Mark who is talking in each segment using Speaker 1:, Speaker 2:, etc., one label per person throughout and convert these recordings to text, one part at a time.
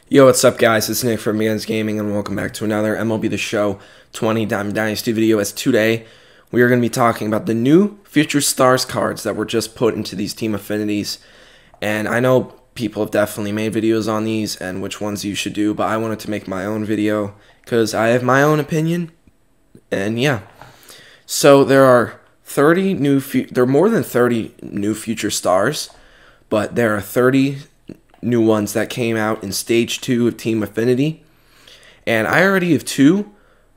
Speaker 1: Yo, what's up, guys? It's Nick from Man's Gaming, and welcome back to another MLB The Show 20 Diamond Dynasty video. As today, we are going to be talking about the new Future Stars cards that were just put into these team affinities. And I know people have definitely made videos on these and which ones you should do, but I wanted to make my own video because I have my own opinion. And yeah, so there are 30 new. There are more than 30 new Future Stars, but there are 30 new ones that came out in stage 2 of Team Affinity, and I already have 2.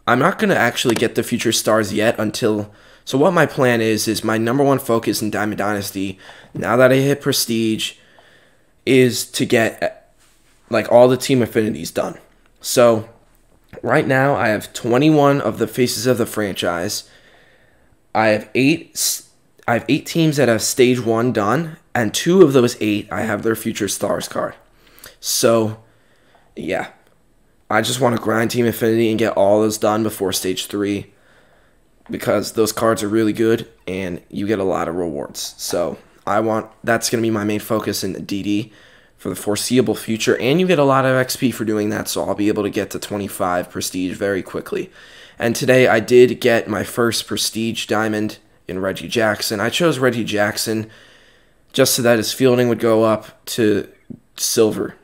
Speaker 1: I'm not going to actually get the Future Stars yet until, so what my plan is my number one focus in Diamond Dynasty, now that I hit Prestige, is to get like all the Team Affinities done. So right now I have 21 of the faces of the franchise. I have 8 teams that have stage 1 done, and 2 of those 8, I have their Future Stars card. So, yeah. I just want to grind Team Affinity and get all those done before stage 3, because those cards are really good, and you get a lot of rewards. So, that's going to be my main focus in the DD for the foreseeable future, and you get a lot of XP for doing that, so I'll be able to get to 25 Prestige very quickly. And today, I did get my first Prestige Diamond in Reggie Jackson. I chose Reggie Jackson just so that his fielding would go up to silver.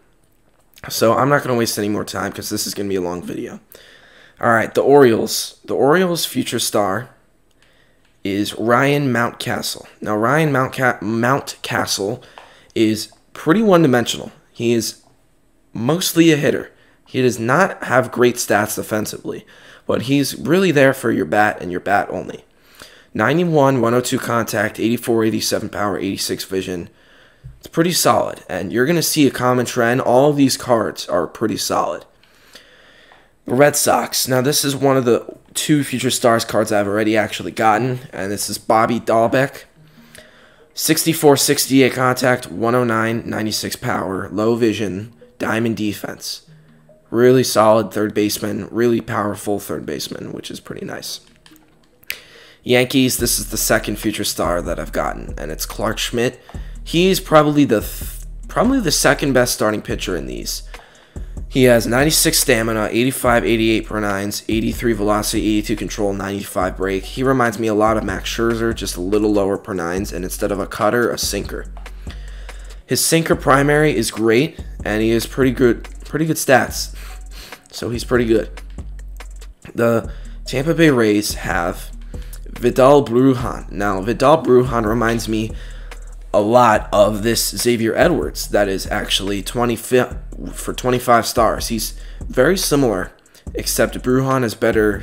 Speaker 1: So I'm not going to waste any more time because this is going to be a long video. Alright, the Orioles. The Orioles' Future Star is Ryan Mountcastle. Now, Ryan Mountcastle is pretty one-dimensional. He is mostly a hitter. He does not have great stats defensively, but he's really there for your bat and your bat only. 91, 102 contact, 84, 87 power, 86 vision. It's pretty solid, and you're going to see a common trend. All of these cards are pretty solid. The Red Sox. Now, this is one of the 2 Future Stars cards I've already actually gotten, and this is Bobby Dahlbeck. 64, 68 contact, 109, 96 power, low vision, diamond defense. Really solid third baseman, really powerful third baseman, which is pretty nice. Yankees, this is the second Future Star that I've gotten, and it's Clark Schmidt. He's probably the second best starting pitcher in these. He has 96 stamina, 85, 88 per nines, 83 velocity, 82 control, 95 break. He reminds me a lot of Max Scherzer, just a little lower per nines, and instead of a cutter, a sinker. His sinker primary is great, and he has pretty good stats. So he's pretty good. The Tampa Bay Rays have Vidal Bru Hunt. Now, Vidal Bru Hunt reminds me a lot of this Xavier Edwards that is actually 25 stars. He's very similar, except Bru Hunt has better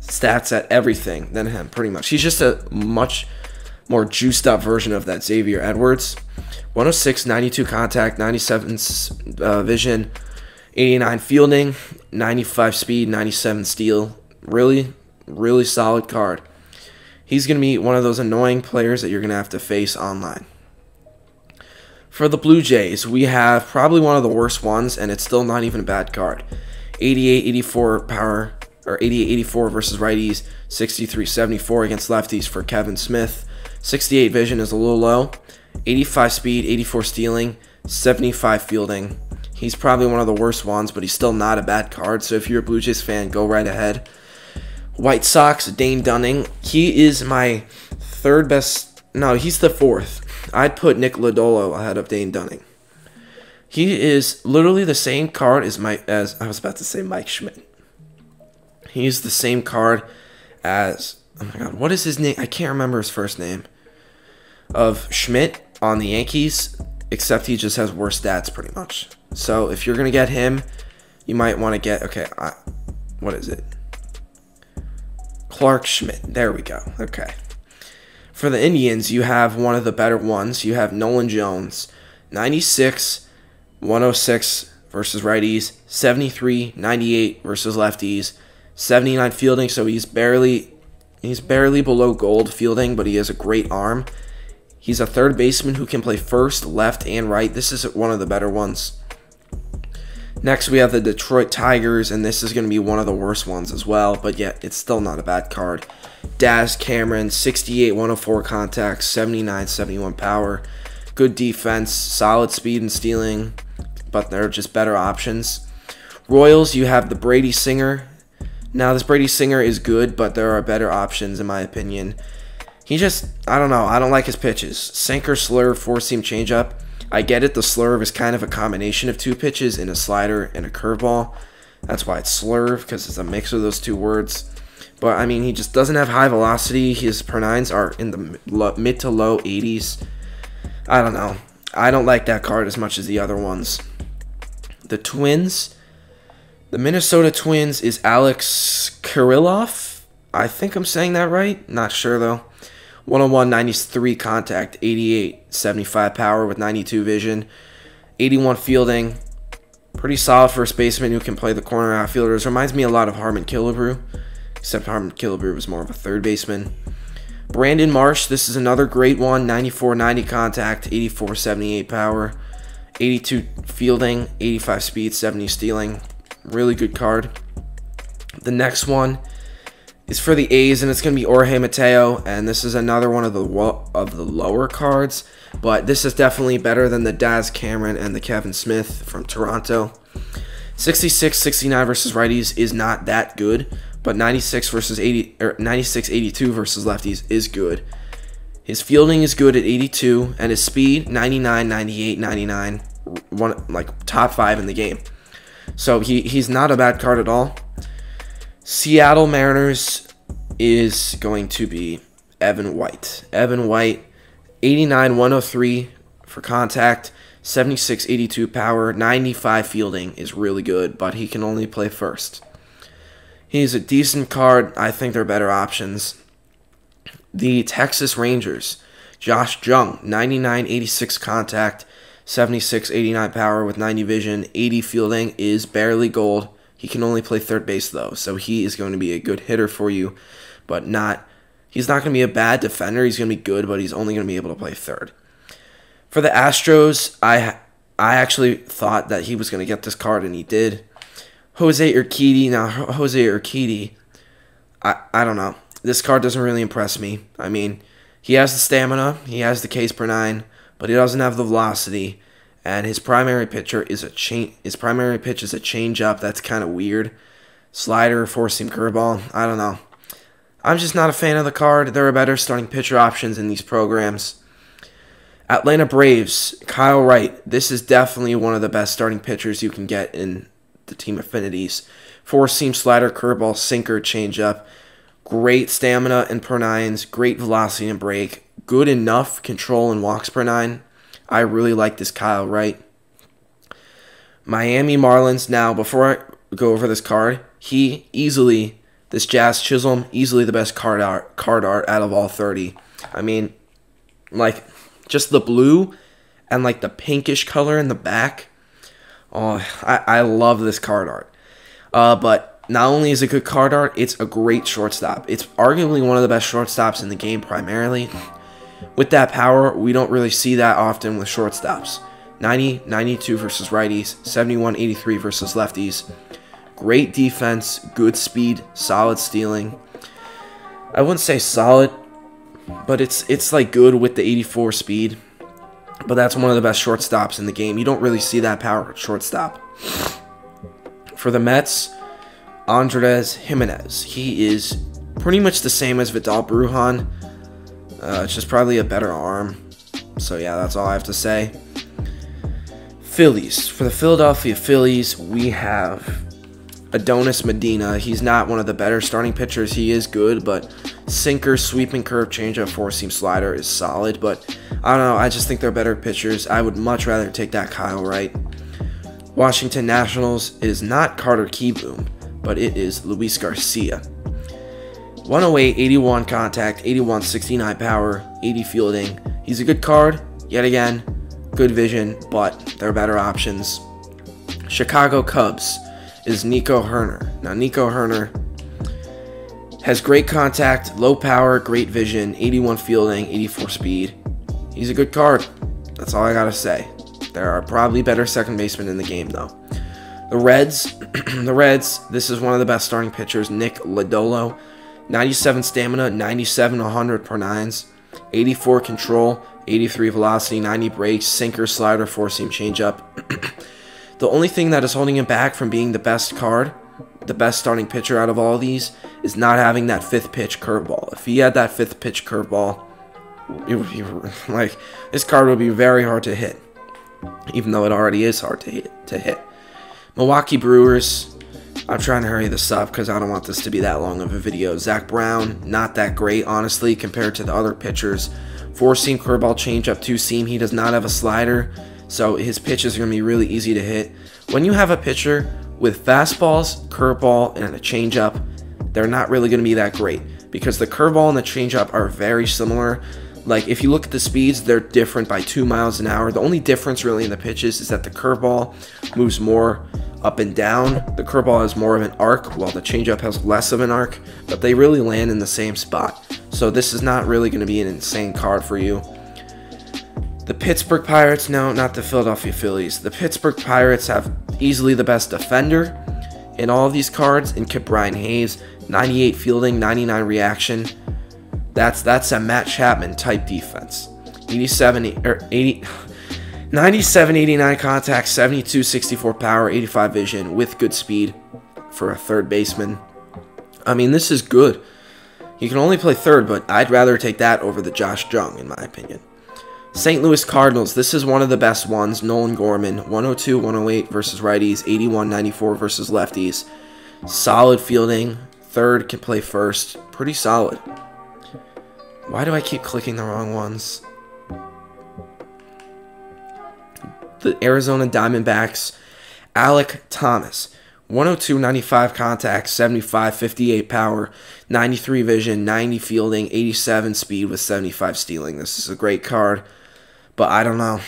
Speaker 1: stats at everything than him, pretty much. He's just a much more juiced up version of that Xavier Edwards. 106, 92 contact, 97 vision, 89 fielding, 95 speed, 97 steal. Really solid card. He's going to be one of those annoying players that you're going to have to face online. For the Blue Jays, we have probably one of the worst ones, and it's still not even a bad card. 88-84 power, or 88-84 versus righties, 63-74 against lefties for Kevin Smith. 68 vision is a little low. 85 speed, 84 stealing, 75 fielding. He's probably one of the worst ones, but he's still not a bad card, so if you're a Blue Jays fan, go right ahead. White Sox, Dayne Dunning. He is my third best. No, he's the 4th. I'd put Nick Liddell ahead of Dayne Dunning. He is literally the same card as I was about to say Mike Schmidt. He's the same card as, oh my god, what is his name? I can't remember his first name. Of Schmidt on the Yankees, except he just has worse stats pretty much. So if you're going to get him, you might want to get, okay, what is it? Clark Schmidt. There we go. Okay. For the Indians, you have one of the better ones. You have Nolan Jones. 96, 106 versus righties. 73, 98 versus lefties. 79 fielding, so he's barely below gold fielding, but he has a great arm. He's a third baseman who can play first, left, and right. This is one of the better ones. Next, we have the Detroit Tigers, and this is going to be one of the worst ones as well, but yet it's still not a bad card. Daz Cameron, 68, 104 contact, 79, 71 power. Good defense, solid speed and stealing, but they're just better options. Royals, you have the Brady Singer. Now, this Brady Singer is good, but there are better options, in my opinion. He just, I don't know. I don't like his pitches. Sinker, slurve, four-seam changeup. I get it. The slurve is kind of a combination of two pitches in a slider and a curveball. That's why it's slurve, because it's a mix of those two words. But, I mean, he just doesn't have high velocity. His per nines are in the mid to low 80s. I don't know. I don't like that card as much as the other ones. The Twins. The Minnesota Twins is Alex Kirilloff. I think I'm saying that right. Not sure, though. 101, 93 contact, 88, 75 power with 92 vision, 81 fielding. Pretty solid first baseman who can play the corner outfielders. Reminds me a lot of Harmon Killebrew, except Harmon Killebrew was more of a third baseman. Brandon Marsh, this is another great one. 94, 90 contact, 84, 78 power, 82 fielding, 85 speed, 70 stealing. Really good card. The next one is for the A's, and it's going to be Jorge Mateo, and this is another one of the lower cards, but this is definitely better than the Daz Cameron and the Kevin Smith from Toronto. 66, 69 versus righties is not that good, but 96 versus 80 or 96, 82 versus lefties is good. His fielding is good at 82, and his speed 99, 98, 99, like top 5 in the game. So he's not a bad card at all. Seattle Mariners is going to be Evan White. Evan White, 89, 103 for contact, 76, 82 power, 95 fielding is really good, but he can only play first. He's a decent card. I think they're better options. The Texas Rangers, Josh Jung, 99, 86 contact, 76, 89 power with 90 vision, 80 fielding is barely gold. He can only play third base, though, so he is going to be a good hitter for you, but he's not going to be a bad defender. He's going to be good, but he's only going to be able to play third. For the Astros, I actually thought that he was going to get this card, and he did. Jose Urquidy. Now, Jose Urquidy, I don't know. This card doesn't really impress me. I mean, he has the stamina, he has the Ks per 9, but he doesn't have the velocity. And his primary pitch is a changeup. That's kind of weird. Slider, four-seam curveball. I don't know. I'm just not a fan of the card. There are better starting pitcher options in these programs. Atlanta Braves, Kyle Wright. This is definitely one of the best starting pitchers you can get in the team affinities. Four-seam slider, curveball, sinker, changeup. Great stamina and per 9s. Great velocity and break. Good enough control and walks per 9. I really like this Kyle Wright. Miami Marlins. Now, before I go over this card, this Jazz Chisholm, easily the best card art out of all 30. I mean, like, just the blue and, like, the pinkish color in the back. Oh, I love this card art. But not only is it good card art, it's a great shortstop. It's arguably one of the best shortstops in the game primarily. With that power, we don't really see that often with shortstops. 90, 92 versus righties, 71, 83 versus lefties. Great defense, good speed, solid stealing. I wouldn't say solid, but it's like good with the 84 speed. But that's one of the best shortstops in the game. You don't really see that power at shortstop. For the Mets, Andrés Giménez. He is pretty much the same as Vidal Bru Hunt. It's just probably a better arm. So, yeah, that's all I have to say. Phillies. For the Philadelphia Phillies, we have Adonus Medina. He's not one of the better starting pitchers. He is good, but sinker, sweeping curve, changeup, four-seam slider is solid. But, I don't know. I just think they're better pitchers. I would much rather take that Kyle Wright. Washington Nationals is not Carter Kieboom, but it is Luis Garcia. 108, 81 contact, 81, 69 power, 80 fielding. He's a good card, yet again, good vision, but there are better options. Chicago Cubs is Nico Hoerner. Now, Nico Hoerner has great contact, low power, great vision, 81 fielding, 84 speed. He's a good card. That's all I gotta say. There are probably better second basemen in the game, though. The Reds, this is one of the best starting pitchers, Nick Lodolo. 97 stamina, 97 100 per 9s, 84 control, 83 velocity, 90 breaks, sinker, slider, four-seam changeup. The only thing that is holding him back from being the best card, the best starting pitcher out of all of these, is not having that 5th pitch curveball. If he had that 5th pitch curveball, it would be like, this card would be very hard to hit, even though it already is hard to hit. Milwaukee Brewers, I'm trying to hurry this up because I don't want this to be that long of a video. Zach Brown, not that great, honestly, compared to the other pitchers. 4-seam curveball, changeup, 2-seam. He does not have a slider, so his pitches are going to be really easy to hit. When you have a pitcher with fastballs, curveball, and a changeup, they're not really going to be that great because the curveball and the changeup are very similar. Like, if you look at the speeds, they're different by 2 miles an hour. The only difference really in the pitches is that the curveball moves more up and down. The curveball has more of an arc, while the changeup has less of an arc, but they really land in the same spot. So this is not really going to be an insane card for you. The Pittsburgh Pirates, no, not the Philadelphia Phillies. The Pittsburgh Pirates have easily the best defender in all of these cards in Brian Hayes. 98 fielding, 99 reaction. That's a Matt Chapman type defense. 97, 89 contact, 72, 64 power, 85 vision with good speed for a third baseman. I mean, this is good. He can only play third, but I'd rather take that over the Josh Jung, in my opinion. St. Louis Cardinals, this is one of the best ones. Nolan Gorman, 102, 108 versus righties, 81, 94 versus lefties. Solid fielding. Third, can play first. Pretty solid. Why do I keep clicking the wrong ones? The Arizona Diamondbacks, Alec Thomas, 102, 95 contact, 75, 58 power, 93 vision, 90 fielding, 87 speed with 75 stealing. This is a great card, but I don't know.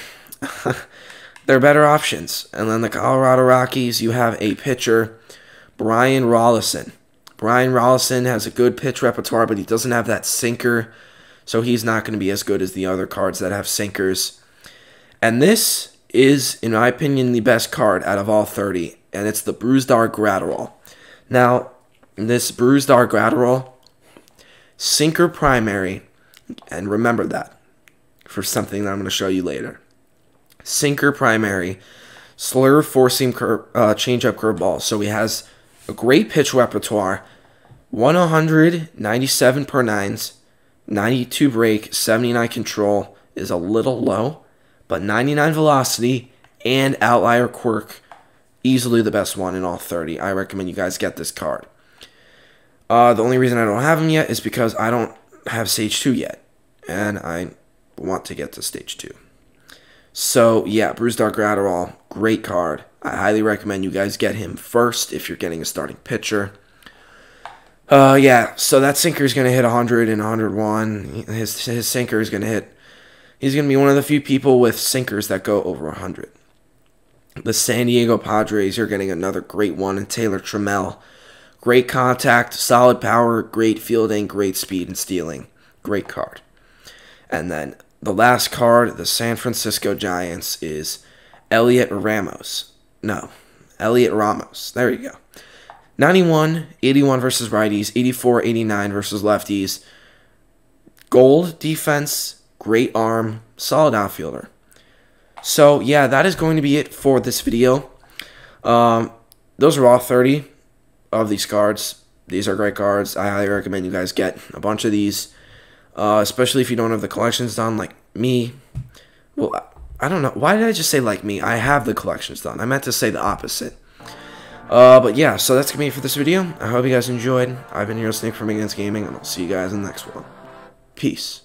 Speaker 1: There are better options. And then the Colorado Rockies, you have a pitcher, Brian Rollison. Brian Rollison has a good pitch repertoire, but he doesn't have that sinker, so he's not going to be as good as the other cards that have sinkers. And this is, in my opinion, the best card out of all 30, and it's the Brusdar Graterol. Now, this Brusdar Graterol, sinker primary, and remember that for something that I'm going to show you later. Sinker primary, slur 4-seam changeup curveball, so he has a great pitch repertoire, 100, 97 per 9s, 92 break, 79 control is a little low, but 99 velocity and outlier quirk, easily the best one in all 30. I recommend you guys get this card. The only reason I don't have him yet is because I don't have Stage 2 yet, and I want to get to Stage 2. So, yeah, Brusdar Graterol, great card. I highly recommend you guys get him first if you're getting a starting pitcher. Yeah, so that sinker is going to hit 100 and 101. His sinker is going to hit. He's going to be one of the few people with sinkers that go over 100. The San Diego Padres are getting another great one in Taylor Tramel. Great contact, solid power, great fielding, great speed and stealing. Great card. And then the last card, the San Francisco Giants, is Elliott Ramos. No, Elliott Ramos. There you go. 91, 81 versus righties, 84, 89 versus lefties. Gold defense, great arm, solid outfielder. So, yeah, that is going to be it for this video. Those are all 30 of these cards. These are great cards. I highly recommend you guys get a bunch of these, especially if you don't have the collections done like me. Well, I don't know. Why did I just say like me? I have the collections done. I meant to say the opposite. But yeah, so that's going to be it for this video. I hope you guys enjoyed. I've been your Snake from Against Gaming, and I'll see you guys in the next one. Peace.